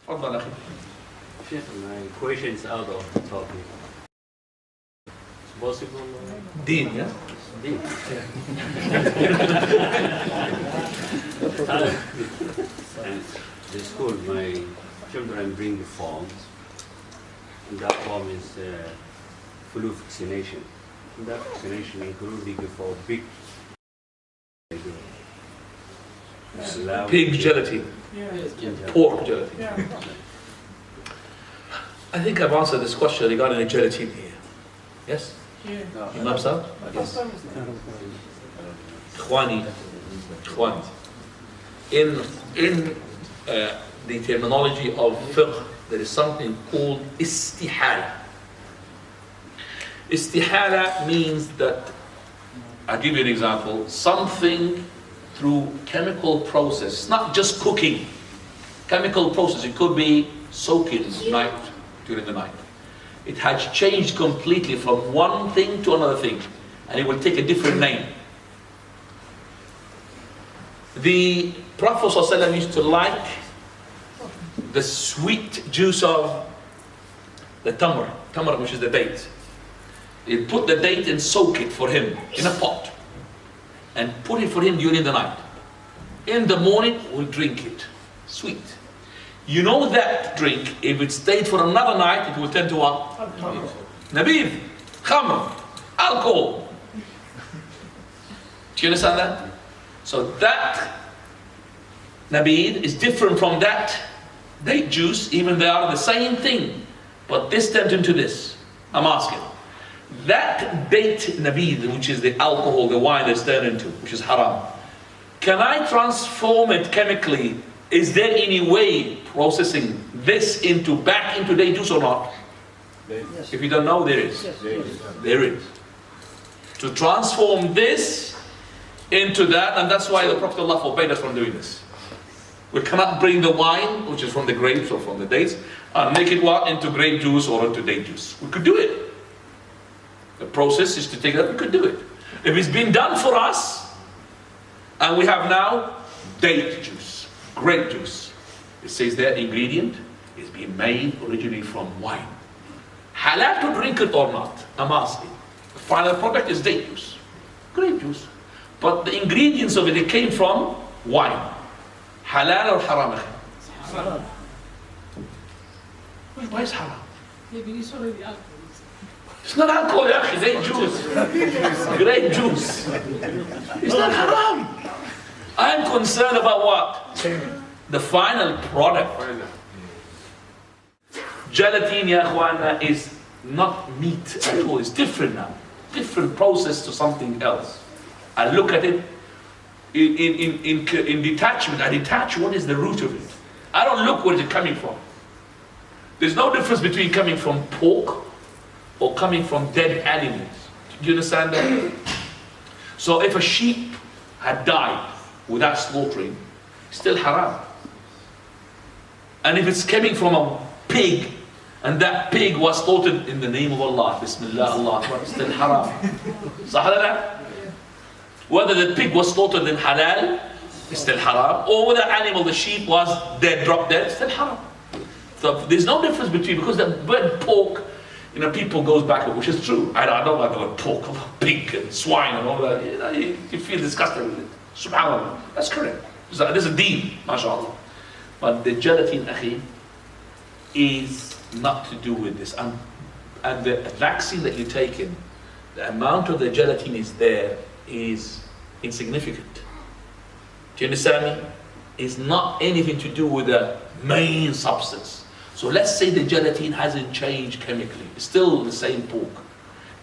تفضل أخي. Sheikh, my question is out of the topic. It's possible? Deen, yeah? Deen. The school, my children bring the forms, and that form is flu vaccination. And that vaccination including for big Pig gelatine, pork gelatine. I think I've answered this question regarding the gelatine here. Yes? Imam Sahib? Yes. Ikhwani, in the terminology of fiqh, there is something called istihala. Istihala means that, I'll give you an example, something through chemical process, it's not just cooking, chemical process, it could be soaking during the night. It has changed completely from one thing to another thing, and it will take a different name. The Prophet ﷺ used to like the sweet juice of the tamar, which is the date. He'd put the date and soak it for him in a pot and put it for him during the night. In the morning, we'll drink it. Sweet. You know that drink, if it stayed for another night, it will turn to what? Nabid, khamr, alcohol. Do you understand that? So that nabid is different from that date juice, even they are the same thing. But this turned into this. I'm asking. That date nabid, which is the alcohol, the wine that's turned into, which is haram, can I transform it chemically? Is there any way processing this back into date juice or not? Yes. If you don't know, there is. Yes. There is. To transform this into that, and that's why the Prophet Allah forbade us from doing this. We cannot bring the wine, which is from the grapes or from the dates, and make it what? Into grape juice or into date juice. We could do it. The process is to take that, we could do it. If it's been done for us, and we have now date juice, grape juice. It says their ingredient is being made originally from wine. Halal to drink it or not? I'm asking. The final product is date juice, grape juice. But the ingredients of it came from wine. Halal or haram? Haram. Why is haram? Maybe it's already alcohol. It's not alcohol, it's date juice. Grape juice. It's not haram. I'm concerned about what? The final product. Gelatine, ya akhwana, is not meat at all. It's different now. Different process to something else. I look at it in detachment. I detach what is the root of it. I don't look where it's coming from. There's no difference between coming from pork or coming from dead animals. Do you understand that? So if a sheep had died without slaughtering, it's still haram. And if it's coming from a pig, and that pig was slaughtered in the name of Allah, Bismillah, Allah, it's still haram. Sahara? Whether the pig was slaughtered in halal, it's still haram. Or whether the animal, the sheep, was dead, dropped dead, it's still haram. So there's no difference between, because the word pork, people goes back, which is true. I don't like the word pork, pig and swine and all that. You feel disgusted with it. Subhanallah. That's correct. There's a deen, mashallah. But the gelatine, akhi, is not to do with this. And the vaccine that you're taking, the amount of the gelatine is insignificant. Do you understand me? It's not anything to do with the main substance. So let's say the gelatine hasn't changed chemically. It's still the same pork.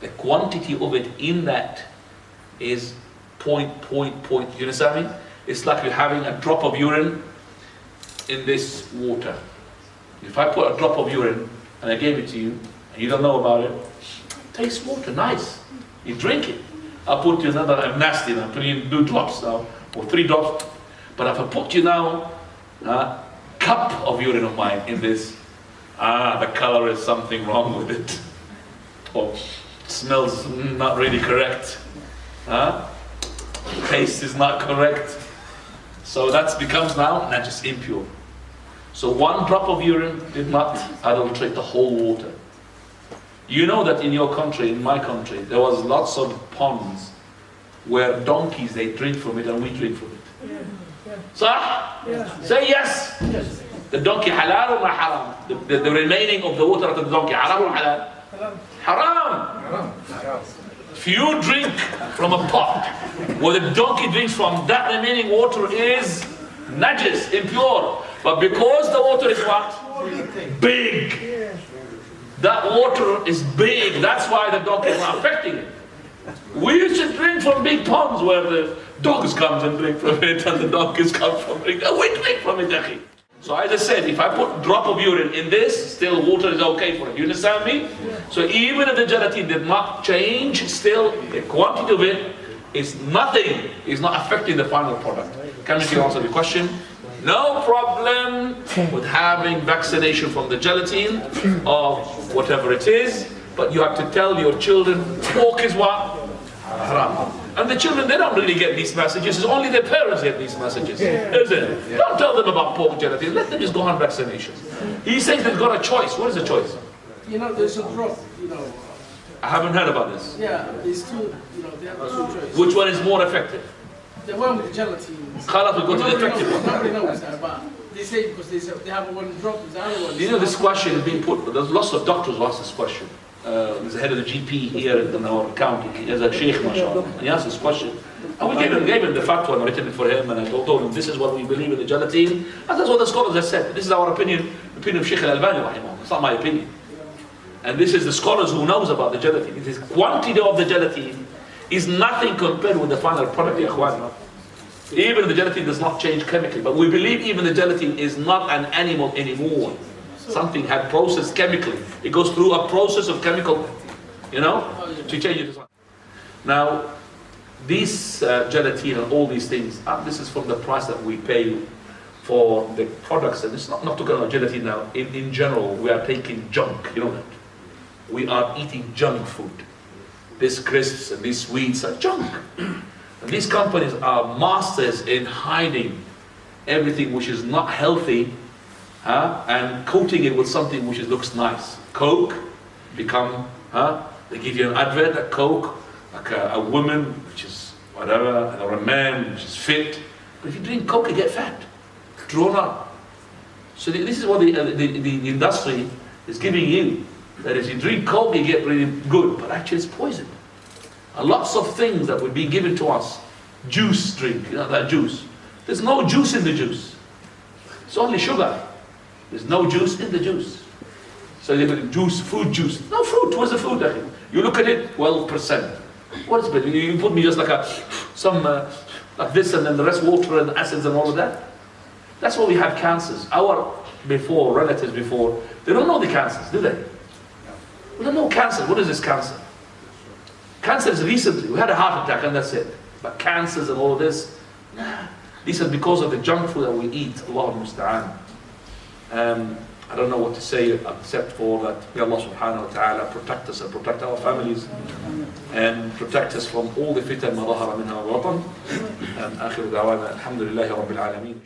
The quantity of it in that is point. Do you understand me? It's like you're having a drop of urine in this water. If I put a drop of urine and I gave it to you, and you don't know about it, taste water, nice. You drink it. I'll put you another, I'm nasty now, put you 2 drops now, or 3 drops. But if I put you now a cup of urine of mine in this, the color is something wrong with it. Or smells not really correct. Taste is not correct. So that becomes now not just impure. So one drop of urine did not adulterate the whole water. You know that in your country, in my country, there was lots of ponds where donkeys, they drink from it and we drink from it. Sah? Say yes. The donkey halal or haram? The remaining of the water of the donkey, haram or halal? Haram. If you drink from a pot where the donkey drinks from, that remaining water is najis, impure. But because the water is what? Big. That water is big. That's why the donkey is not affecting it. We used to drink from big ponds where the dogs come and drink from it and the donkeys come from it. We drink from it, akhi. So as I said, if I put a drop of urine in this, still water is okay for it. You understand me? So even if the gelatin did not change, still the quantity of it is nothing, is not affecting the final product. Can you answer the question? No problem with having vaccination from the gelatin or whatever it is, but you have to tell your children, pork is what? Haram. And the children, they don't really get these messages. It's only their parents get these messages, isn't it? Don't tell them about pork gelatin. Let them just go on vaccination. He says they've got a choice. What is the choice? You know, there's a drop, you know. I haven't heard about this. Yeah, there's two, you know, they have two choices. Which one is more effective? The one with the gelatin. Khalas will go to the effective one. Nobody knows that, but they say because they have one drop, the other one. You know, this question is being put, there's lots of doctors who ask this question. There's the head of the GP here in our county. There's a Sheikh, mashallah. And he asked this question. And we gave him the fatwa and written it for him, and I told him this is what we believe in the gelatin. And that's what the scholars have said. This is our opinion, opinion of Shaykh Al-Albani, rahimahullah. It's not my opinion. And this is the scholars who knows about the gelatin. It is quantity of the gelatin is nothing compared with the final product, ya ikhwan. Even the gelatin does not change chemically, but we believe even the gelatin is not an animal anymore. Something had processed chemically. It goes through a process of chemical, you know, to change it. Now, these gelatin and all these things, this is from the price that we pay for the products. And it's not talking about gelatin now. In general, we are taking junk, you know that. We are eating junk food. These crisps and these sweets are junk. And these companies are masters in hiding everything which is not healthy, and coating it with something which looks nice. Coke become, they give you an advert at Coke, like a woman which is whatever, or a man which is fit. But if you drink Coke, you get fat, drawn up. So this is what the industry is giving you. That is, you drink Coke, you get really good, but actually it's poison. And lots of things that would be given to us. Juice drink, you know that juice. There's no juice in the juice. It's only sugar. There's no juice in the juice. So you have juice, fruit juice. No fruit, where's the fruit? You look at it, 12%. What is it? You put me just like like this and then the rest water and acids and all of that. That's why we have cancers. Our relatives before, they don't know the cancers, do they? We don't know cancer. What is this cancer? Cancer is recently. We had a heart attack and that's it. But cancers and all of this, nah. These are because of the junk food that we eat. Allah musta'an. I don't know what to say except for that may Allah subhanahu wa ta'ala protect us and protect our families and protect us from all the fitan ma dhahara minha wa batan. And akhiru da'wana alhamdulillahi rabbil alameen.